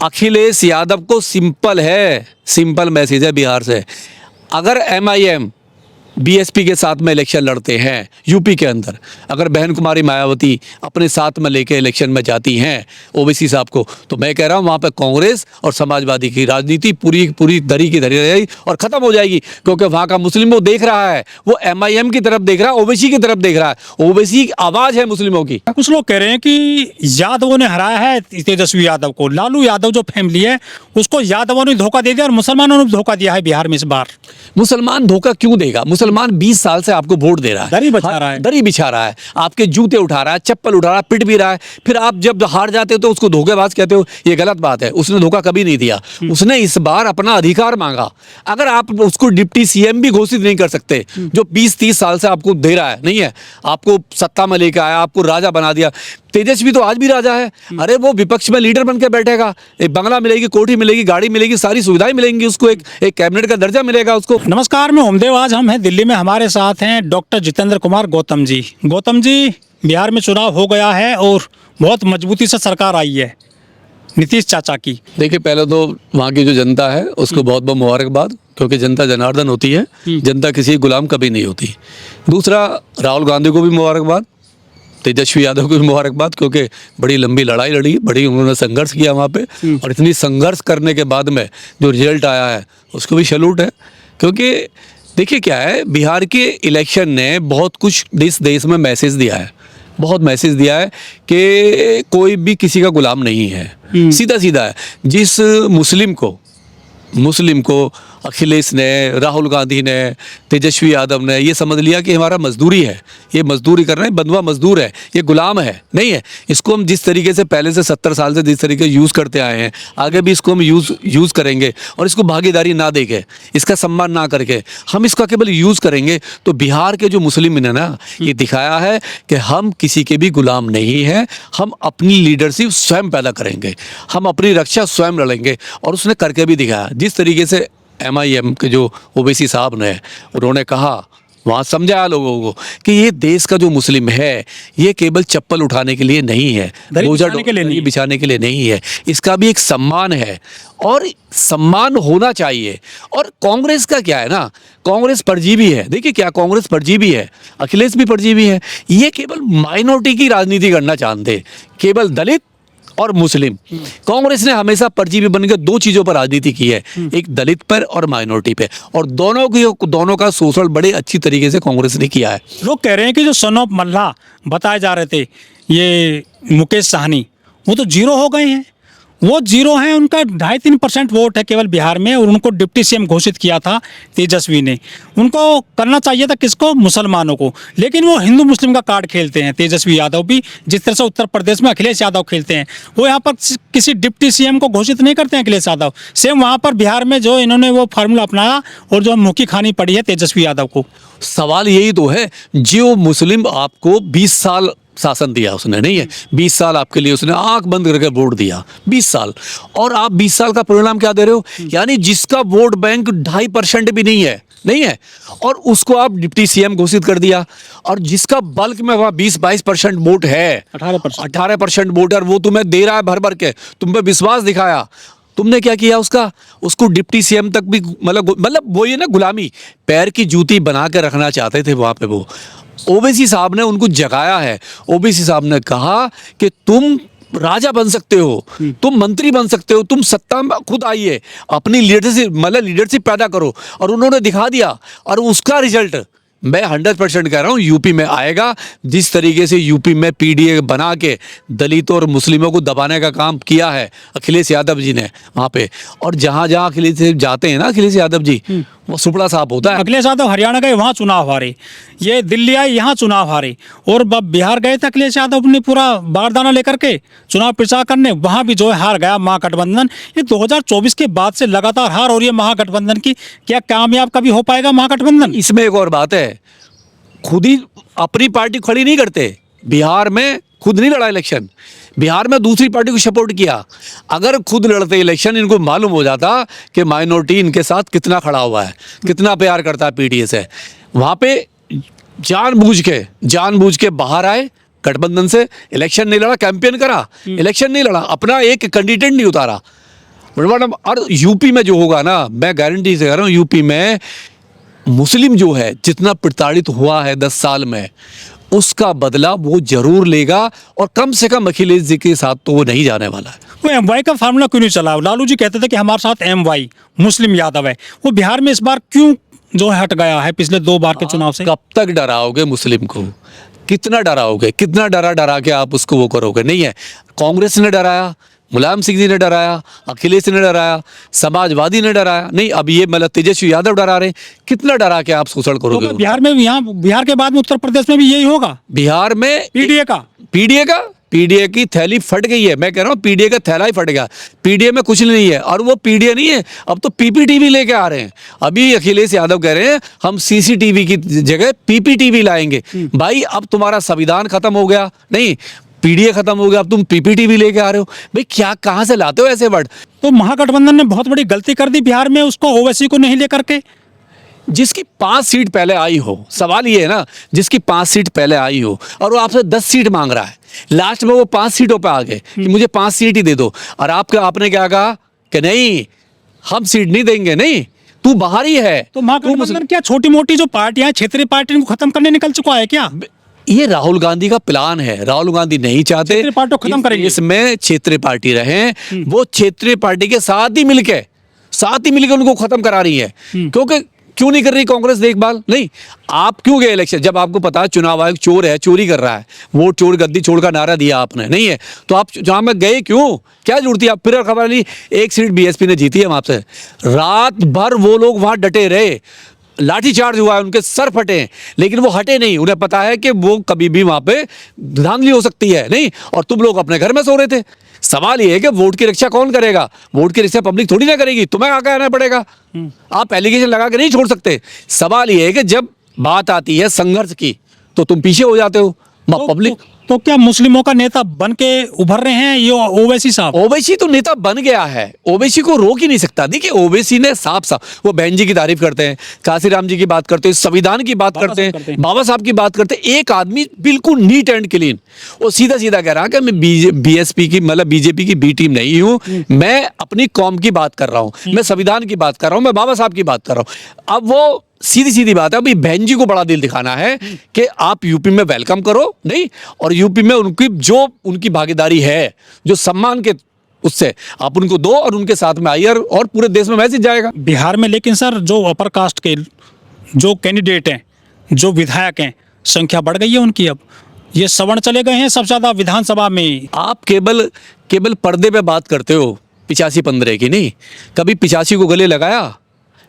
अखिलेश यादव को simple message है बिहार से। अगर MIM BSP के साथ में इलेक्शन लड़ते हैं यूपी के अंदर, अगर बहन कुमारी मायावती अपने साथ में लेके इलेक्शन में जाती हैं ओवैसी साहब को, तो मैं कह रहा हूँ वहाँ पे कांग्रेस और समाजवादी की राजनीति पूरी दरी की धरी रहेगी और ख़त्म हो जाएगी। क्योंकि वहाँ का मुस्लिम वो देख रहा है, वो MIM की तरफ देख रहा है, ओवैसी की तरफ देख रहा है। ओवैसी आवाज़ है मुस्लिमों की। कुछ लोग कह रहे हैं कि यादवों ने हराया है तेजस्वी यादव को। लालू यादव जो फैमिली है उसको यादवों ने धोखा दे दिया और मुसलमानों ने धोखा दिया है बिहार में इस बार। मुसलमान धोखा क्यों देगा? मुसलमान 20 साल से आपको वोट दे रहा है, दरी बिछा रहा है, दरी बिछा रहा है, आपके जूते उठा रहा है, चप्पल उठा रहा है, पिट भी रहा है। फिर आप जब हार जाते हो तो उसको धोखेबाज कहते हो, ये गलत बात है। उसने धोखा कभी नहीं दिया, उसने इस बार अपना अधिकार मांगा। अगर आप उसको डिप्टी CM भी घोषित नहीं कर सकते, जो 20-30 साल से आपको दे रहा है, नहीं है, आपको सत्ता में लेकर आया, आपको राजा बना दिया। तेजस्वी तो आज भी राजा है। अरे वो विपक्ष में लीडर बन के बैठेगा, एक बंगला मिलेगी, कोठी मिलेगी, गाड़ी मिलेगी, सारी सुविधाएं मिलेंगी उसको, एक कैबिनेट का दर्जा मिलेगा उसको। नमस्कार, मैं ओमदेव। आज हम हैं दिल्ली में, हमारे साथ हैं डॉक्टर जितेंद्र कुमार गौतम जी। गौतम जी, बिहार में चुनाव हो गया है और बहुत मजबूती से सरकार आई है नीतीश चाचा की। देखिए, पहले तो वहाँ की जो जनता है उसको बहुत बहुत मुबारकबाद, क्योंकि जनता जनार्दन होती है, जनता किसी गुलाम कभी नहीं होती। दूसरा, राहुल गांधी को भी मुबारकबाद, तेजस्वी यादव को भी मुबारकबाद, क्योंकि बड़ी लंबी लड़ाई लड़ी, बड़ी उन्होंने संघर्ष किया वहाँ पे, और इतनी संघर्ष करने के बाद में जो रिजल्ट आया है उसको भी सैल्यूट है। क्योंकि देखिए क्या है, बिहार के इलेक्शन ने बहुत कुछ देश में मैसेज दिया है, बहुत मैसेज दिया है कि कोई भी किसी का गुलाम नहीं है। सीधा सीधा है। जिस मुस्लिम को अखिलेश ने, राहुल गांधी ने, तेजस्वी यादव ने ये समझ लिया कि हमारा मजदूरी है, ये मजदूरी कर रहे हैं, बंधुआ मजदूर है, ये गुलाम है, नहीं है। इसको हम जिस तरीके से पहले से 70 साल से जिस तरीके यूज़ करते आए हैं, आगे भी इसको हम यूज़ करेंगे, और इसको भागीदारी ना देके, इसका सम्मान ना करके हम इसका केवल यूज़ करेंगे। तो बिहार के जो मुस्लिम ने ना ये दिखाया है कि हम किसी के भी गुलाम नहीं हैं, हम अपनी लीडरशिप स्वयं पैदा करेंगे, हम अपनी रक्षा स्वयं लड़ेंगे, और उसने करके भी दिखाया। जिस तरीके से MIM के जो ओवैसी साहब ने, उन्होंने कहा, वहाँ समझाया लोगों को कि ये देश का जो मुस्लिम है ये केवल चप्पल उठाने के लिए नहीं है, बोझा बिछाने के लिए नहीं है, इसका भी एक सम्मान है और सम्मान होना चाहिए। और कांग्रेस का क्या है ना, कांग्रेस परजीवी है। देखिए क्या, कांग्रेस परजीवी है, अखिलेश भी परजीवी है। ये केवल माइनॉरिटी की राजनीति करना चाहते, केवल दलित और मुस्लिम। कांग्रेस ने हमेशा परजीवी बनकर 2 चीजों पर राजनीति की है, एक दलित पर और माइनॉरिटी पे, और दोनों का शोषण बड़े अच्छी तरीके से कांग्रेस ने किया है। लोग कह रहे हैं कि जो सन ऑफ मल्लाह बताए जा रहे थे, ये मुकेश साहनी, वो तो जीरो हो गए हैं। वो जीरो हैं, उनका 2.5-3% वोट है केवल बिहार में, और उनको डिप्टी CM घोषित किया था तेजस्वी ने। उनको करना चाहिए था किसको? मुसलमानों को। लेकिन वो हिंदू मुस्लिम का कार्ड खेलते हैं तेजस्वी यादव भी, जिस तरह से उत्तर प्रदेश में अखिलेश यादव खेलते हैं। वो यहाँ पर किसी डिप्टी CM को घोषित नहीं करते हैं अखिलेश यादव। सेम वहाँ पर बिहार में जो इन्होंने वो फार्मूला अपनाया और जो मुक्की खानी पड़ी है तेजस्वी यादव को। सवाल यही तो है, जो मुस्लिम आपको 20 साल शासन दिया उसने, नहीं है, 20 साल आपके लिए उसने आंख बंद करके वोट दिया, 20 साल, और आप 20 साल का परिणाम क्या दे रहे हो? यानी जिसका वोट बैंक 2.5% भी नहीं है, और उसको आप डिप्टी CM घोषित कर दिया, और जिसका बल्क में वहाँ 20-22% वोट है, 18% वोट है, वो तुम्हें दे रहा है भर भर के, तुम पे विश्वास दिखाया, तुमने क्या किया? उसको डिप्टी CM तक भी, मतलब वो ये ना, गुलामी, पैर की जूती बना के रखना चाहते थे वहाँ पे। वो ओवैसी साहब ने उनको जगाया है। ओवैसी साहब ने कहा कि तुम राजा बन सकते हो, तुम मंत्री बन सकते हो, तुम सत्ता में खुद आइए, अपनी लीडरशिप पैदा करो, और उन्होंने दिखा दिया। और उसका रिजल्ट मैं 100% कह रहा हूँ यूपी में आएगा। जिस तरीके से यूपी में PDA बना के दलितों और मुस्लिमों को दबाने का काम किया है अखिलेश यादव जी ने वहाँ पे, और जहाँ अखिलेश जाते हैं ना, अखिलेश यादव जी, वो सुपड़ा साफ होता है। अखिलेश यादव हरियाणा गए, वहाँ चुनाव हारे, ये दिल्ली आए, यहाँ चुनाव हारे, और बिहार गए थे अखिलेश यादव अपने पूरा बारदाना लेकर के चुनाव प्रचार करने, वहाँ भी जो है हार गया महागठबंधन। ये 2024 के बाद से लगातार हार हो रही है महागठबंधन की। क्या कामयाब कभी हो पाएगा महागठबंधन? इसमें एक और बात है, खुद ही अपनी पार्टी खड़ी नहीं करते। बिहार में खुद नहीं लड़ा इलेक्शन, बिहार में दूसरी पार्टी को सपोर्ट किया। अगर खुद लड़ते इलेक्शन, इनको मालूम हो जाता कि माइनॉरिटी इनके साथ कितना खड़ा हुआ है, कितना प्यार करता है PDA से, वहाँ पे जानबूझ के बाहर आए गठबंधन से, इलेक्शन नहीं लड़ा, कैंपेन करा, इलेक्शन नहीं लड़ा, अपना एक कैंडिडेट नहीं उतारा, मैडम, और यूपी में जो होगा ना, मैं गारंटी से कह रहा हूँ, यूपी में मुस्लिम जो है जितना प्रताड़ित हुआ है 10 साल में, उसका बदला वो जरूर लेगा। और कम से कम अखिलेश जी के साथ तो वो नहीं जाने वाला है। वो एमवाई का फार्मूला क्यों नहीं चला? लालू जी कहते थे कि हमारे साथ एमवाई मुस्लिम यादव है, वो बिहार में इस बार क्यों जो है हट गया है पिछले 2 बार के चुनाव से? कब तक डराओगे मुस्लिम को? कितना डराओगे? कितना डरा के आप उसको वो करोगे? नहीं है, कांग्रेस ने डराया, मुलायम सिंह जी ने डराया, अखिलेश ने डराया, समाजवादी ने डराया, नहीं अब ये मतलब तेजस्वी यादव डरा रहे। कितना डरा के आप शोषण करोगे? तो बिहार में, यहाँ बिहार के बाद में उत्तर प्रदेश में भी यही होगा? बिहार में पीडीए की थैली फट गई है। मैं कह रहा हूँ पीडीए का थैला ही फट गया। पीडीए में कुछ नहीं है, और वो पीडीए नहीं है, अब तो पीपीटीवी लेके आ रहे हैं। अभी अखिलेश यादव कह रहे हैं हम सीसीटीवी की जगह पीपीटीवी लाएंगे। भाई अब तुम्हारा संविधान खत्म हो गया, नहीं पीडीए खत्म हो गया, अब तुम पीपीटीवी लेके आ रहे हो। भाई क्या, कहाँ से लाते हो ऐसे वर्ड? तो महागठबंधन ने बहुत बड़ी गलती कर दी बिहार में, उसको ओवैसी को नहीं लेकर के। जिसकी 5 सीट पहले आई हो, सवाल ये है ना, जिसकी 5 सीट पहले आई हो और वो आपसे 10 सीट मांग रहा है, लास्ट में वो 5 सीटों पे आ गए कि मुझे 5 सीट ही दे दो, और आपने क्या कहा कि नहीं हम सीट नहीं देंगे, नहीं तू बाहर ही है। तो महागठबंधन क्या छोटी मोटी जो पार्टियां, क्षेत्रीय पार्टियों को खत्म करने निकल चुका है क्या? ये राहुल गांधी का प्लान है। राहुल गांधी नहीं चाहते क्षेत्रीय पार्टी को खत्म करेंगे। इसमें क्षेत्रीय पार्टी रहे, वो क्षेत्रीय पार्टी के साथ ही मिलके उनको खत्म करा रही है। क्योंकि क्यों नहीं कर रही कांग्रेस देखभाल? नहीं, आप क्यों गए इलेक्शन जब आपको पता है चुनाव आयोग चोर है, चोरी कर रहा है, वोट चोर गद्दी चोर का नारा दिया आपने, नहीं है तो आप जहां में गए क्यों? क्या जरूरत थी? आप फिर खबर ली 1 सीट बीएसपी ने जीती है वहां से। रात भर वो लोग वहां डटे रहे, लाठीचार्ज हुआ है, उनके सर फटे, लेकिन वो हटे नहीं। उन्हें पता है कि वो कभी भी वहां पे धांधली हो सकती है, नहीं, और तुम लोग अपने घर में सो रहे थे। सवाल ये है कि वोट की रक्षा कौन करेगा? वोट की रक्षा पब्लिक थोड़ी ना करेगी, तुम्हें आगे आना पड़ेगा। आप एलिगेशन लगा के नहीं छोड़ सकते। सवाल ये है कि जब बात आती है संघर्ष की तो तुम पीछे हो जाते हो। पब्लिक तो क्या मुस्लिमों का नेता बन के उभर रहे हैं ये ओवैसी साहब? ओवैसी तो नेता बन गया है, ओवैसी को रोक ही नहीं सकता। देखिए ओवैसी ने साफ वो बहन जी की तारीफ करते हैं, काशीराम जी की बात करते हैं, संविधान की बात करते हैं, बाबा साहब की बात करते हैं। एक आदमी बिल्कुल नीट एंड क्लीन, वो सीधा सीधा कह रहा कि मैं बीएसपी की मतलब बीजेपी की बी टीम नहीं हूं, मैं अपनी कौम की बात कर रहा हूं, मैं संविधान की बात कर रहा हूं, मैं बाबा साहब की बात कर रहा हूं। अब वो सीधी सीधी बात है, अभी बहन जी को बड़ा दिल दिखाना है कि आप यूपी में वेलकम करो, नहीं, और यूपी में उनकी भागीदारी है, जो सम्मान के उससे आप उनको दो और उनके साथ में आइए, और पूरे देश में मैसेज जाएगा। बिहार में लेकिन सर जो अपर कास्ट के जो कैंडिडेट हैं, जो विधायक हैं, संख्या बढ़ गई है उनकी। अब ये सवर्ण चले गए हैं सबसे ज्यादा विधानसभा में। आप केवल पर्दे पे बात करते हो 85-15 की, नहीं कभी 85 को गले लगाया?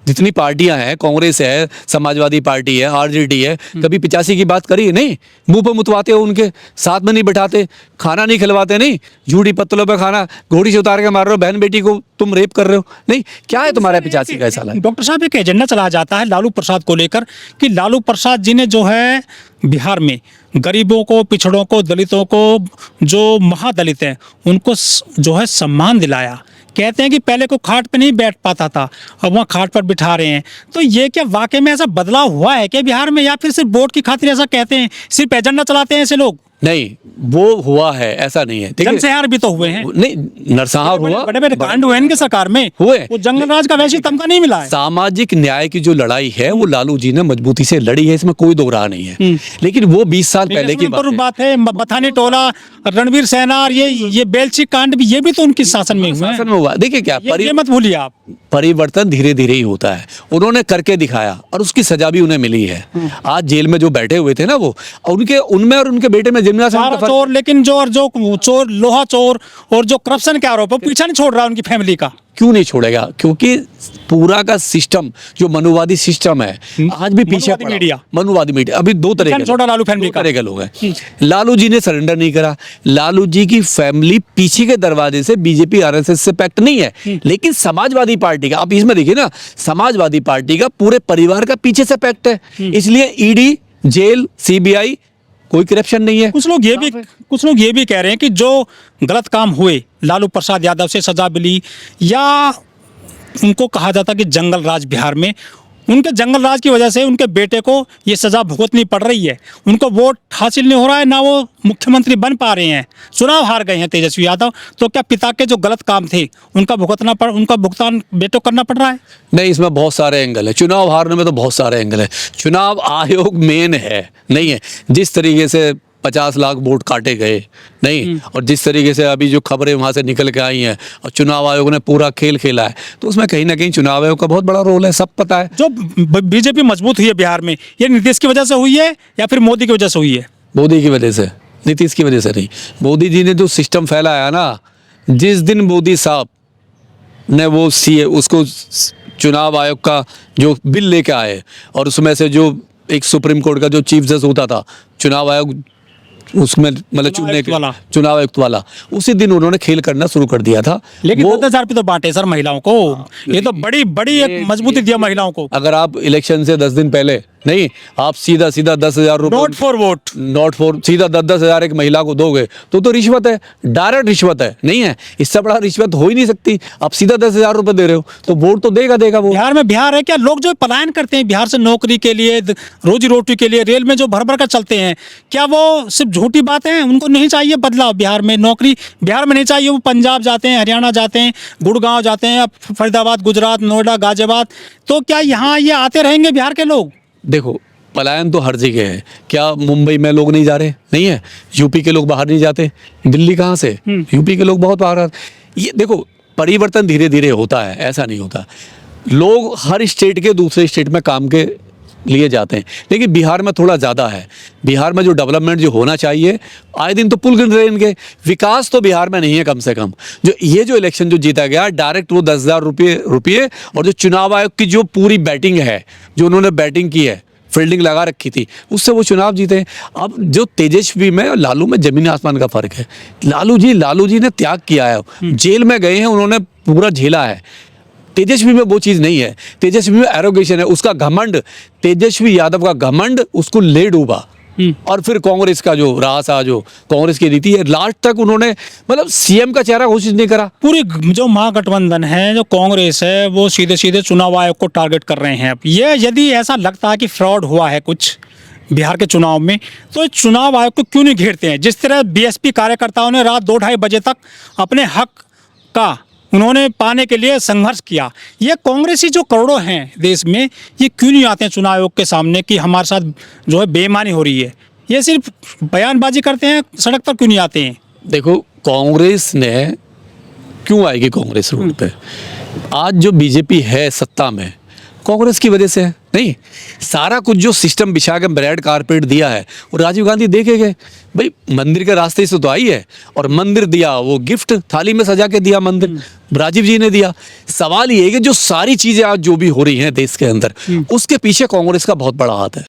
जितनी पार्टियां हैं, कांग्रेस है, समाजवादी पार्टी है, आरजेडी है, कभी 85 की बात करी? नहीं, मुंह पे मुतवाते हो, उनके साथ में नहीं बैठाते, खाना नहीं खिलवाते, नहीं झूठी पत्तलों पे खाना, घोड़ी से उतार के मार रहे हो, बहन बेटी को तुम रेप कर रहे हो, नहीं क्या है तुम्हारा 85 का साला? डॉक्टर साहब एक एजेंडा चलाया जाता है लालू प्रसाद को लेकर कि लालू प्रसाद जी ने जो है बिहार में गरीबों को, पिछड़ों को, दलितों को, जो महादलित हैं उनको जो है सम्मान दिलाया। कहते हैं कि पहले को खाट पे नहीं बैठ पाता था, अब वहाँ खाट पर बिठा रहे हैं। तो ये क्या वाकई में ऐसा बदलाव हुआ है क्या बिहार में, या फिर सिर्फ वोट की खातिर ऐसा कहते हैं, सिर्फ एजेंडा चलाते हैं ऐसे लोग? नहीं, वो हुआ है, ऐसा नहीं है। जनसंहार भी तो हुए हैं। नहीं, नरसंहार हुआ, बड़े बड़े कांड हुए इनके सरकार में हुए, वो जंगल राज का वैसे तमगा नहीं मिला है। सामाजिक न्याय की जो लड़ाई है वो लालू जी ने मजबूती से लड़ी है, इसमें कोई दो राह नहीं है। लेकिन वो 20 साल पहले की बात है। बथानी टोला, रणवीर सेना और ये बेलची कांड भी, ये भी तो उनके शासन में हुआ। देखिए क्या, ये मत भूलिए आप, परिवर्तन धीरे धीरे ही होता है। उन्होंने करके दिखाया और उसकी सजा भी उन्हें मिली है। आज जेल में जो बैठे हुए थे ना, वो उनमें और उनके बेटे में जमुना से लेकिन जो चोर, लोहा चोर और जो करप्शन के आरोप है, पीछा नहीं छोड़ रहा उनकी फैमिली का। क्यों नहीं छोड़ेगा? क्योंकि पूरा का सिस्टम जो मनुवादी सिस्टम है आज भी पीछे पड़ा। मनुवादी मीडिया अभी दो तरह के लोग हैं। लालू जी ने सरेंडर नहीं करा। लालू जी की फैमिली पीछे के दरवाजे से बीजेपी आरएसएस से पैक्ट नहीं है, लेकिन समाजवादी पार्टी का, आप इसमें देखिए ना, समाजवादी पार्टी का पूरे परिवार का पीछे से पैक्ट है। इसलिए ईडी, जेल, सीबीआई, कोई करप्शन नहीं है। कुछ लोग ये भी कह रहे हैं कि जो गलत काम हुए, लालू प्रसाद यादव से सजा मिली, या उनको कहा जाता कि जंगल राज बिहार में, उनके जंगल राज की वजह से उनके बेटे को ये सज़ा भुगतनी पड़ रही है। उनको वोट हासिल नहीं हो रहा है, ना वो मुख्यमंत्री बन पा रहे हैं, चुनाव हार गए हैं तेजस्वी यादव। तो क्या पिता के जो गलत काम थे उनका भुगतान बेटों करना पड़ रहा है? नहीं, इसमें बहुत सारे एंगल है। चुनाव हारने में तो बहुत सारे एंगल है। चुनाव आयोग मेन है, नहीं है। जिस तरीके से 50 लाख वोट काटे गए, नहीं, और जिस तरीके से अभी जो खबरें वहाँ से निकल के आई हैं और चुनाव आयोग ने पूरा खेल खेला है, तो उसमें कहीं ना कहीं चुनाव आयोग का बहुत बड़ा रोल है, सब पता है। जो बीजेपी मजबूत हुई है बिहार में, ये नीतीश की वजह से हुई है या फिर मोदी की वजह से हुई है? मोदी की वजह से, नीतीश की वजह से नहीं। मोदी जी ने जो सिस्टम फैलाया ना, जिस दिन मोदी साहब ने वो उसको चुनाव आयोग का जो बिल लेके आए और उसमें से जो एक सुप्रीम कोर्ट का जो चीफ जज होता था, चुनाव आयोग उसमें मतलब चुनने के चुनाव आयुक्त वाला, उसी दिन उन्होंने खेल करना शुरू कर दिया था। लेकिन 10,000 रुपये तो बांटे सर महिलाओं को, ये तो बड़ी एक मजबूती दिया महिलाओं को। अगर आप इलेक्शन से 10 दिन पहले, नहीं, आप सीधा 10,000 रुपये not for vote, not for, सीधा 10,000 एक महिला को दोगे तो रिश्वत है, डायरेक्ट रिश्वत है, नहीं है? इससे बड़ा रिश्वत हो ही नहीं सकती। आप सीधा 10,000 रुपये दे रहे हो तो वोट तो देगा वो। बिहार है क्या? लोग जो पलायन करते हैं बिहार से नौकरी के लिए, रोजी रोटी के लिए, रेल में जो भर भर कर चलते हैं, क्या वो सिर्फ झूठी बात है? उनको नहीं चाहिए बदलाव बिहार में, नौकरी बिहार में नहीं चाहिए? वो पंजाब जाते हैं, हरियाणा जाते हैं, गुड़गांव जाते हैं, फरीदाबाद, गुजरात, नोएडा, गाजियाबाद। तो क्या यहाँ ये आते रहेंगे बिहार के लोग? देखो, पलायन तो हर जगह है। क्या मुंबई में लोग नहीं जा रहे? नहीं है। यूपी के लोग बाहर नहीं जाते? दिल्ली कहाँ से? यूपी के लोग बहुत बाहर आते। ये देखो, परिवर्तन धीरे धीरे होता है, ऐसा नहीं होता। लोग हर स्टेट के दूसरे स्टेट में काम के लिए जाते हैं, लेकिन बिहार में थोड़ा ज़्यादा है। बिहार में जो डेवलपमेंट जो होना चाहिए, आए दिन तो पुल गिर रहे हैं इनके, विकास तो बिहार में नहीं है कम से कम। जो इलेक्शन जो जीता गया डायरेक्ट, वो 10,000 रुपये और जो चुनाव आयोग की जो पूरी बैटिंग है, जो उन्होंने बैटिंग की है, फील्डिंग लगा रखी थी, उससे वो चुनाव जीते। अब जो तेजस्वी में और लालू में जमीन आसमान का फर्क है। लालू जी ने त्याग किया है, जेल में गए हैं, उन्होंने पूरा झेला है। तेजस्वी में वो चीज़ नहीं है। तेजस्वी में एरोगेशन है, उसका घमंड, तेजस्वी यादव का घमंड उसको ले डूबा। और फिर कांग्रेस का जो रासा, जो कांग्रेस की रीति है, लास्ट तक उन्होंने मतलब सीएम का चेहरा घोषित नहीं करा। पूरी जो महागठबंधन है, जो कांग्रेस है, वो सीधे सीधे चुनाव आयोग को टारगेट कर रहे हैं। अब ये यदि ऐसा लगता है कि फ्रॉड हुआ है कुछ बिहार के चुनाव में, तो चुनाव आयोग को क्यों नहीं घेरते हैं? जिस तरह बीएसपी कार्यकर्ताओं ने रात 2-2:30 बजे तक अपने हक का उन्होंने पाने के लिए संघर्ष किया, ये कांग्रेसी जो करोड़ों हैं देश में, ये क्यों नहीं आते हैं चुनाव आयोग के सामने कि हमारे साथ जो है बेईमानी हो रही है? ये सिर्फ बयानबाजी करते हैं, सड़क पर क्यों नहीं आते हैं? देखो, कांग्रेस ने क्यों आएगी कांग्रेस रोड पे? आज जो बीजेपी है सत्ता में, कांग्रेस की वजह से है। नहीं, सारा कुछ जो सिस्टम बिछा के रेड कारपेट दिया है, और राजीव गांधी देखे गए भाई, मंदिर के रास्ते से तो आई है, और मंदिर दिया वो गिफ्ट थाली में सजा के दिया, मंदिर राजीव जी ने दिया। सवाल ये है कि जो सारी चीजें आज जो भी हो रही हैं देश के अंदर, उसके पीछे कांग्रेस का बहुत बड़ा हाथ है।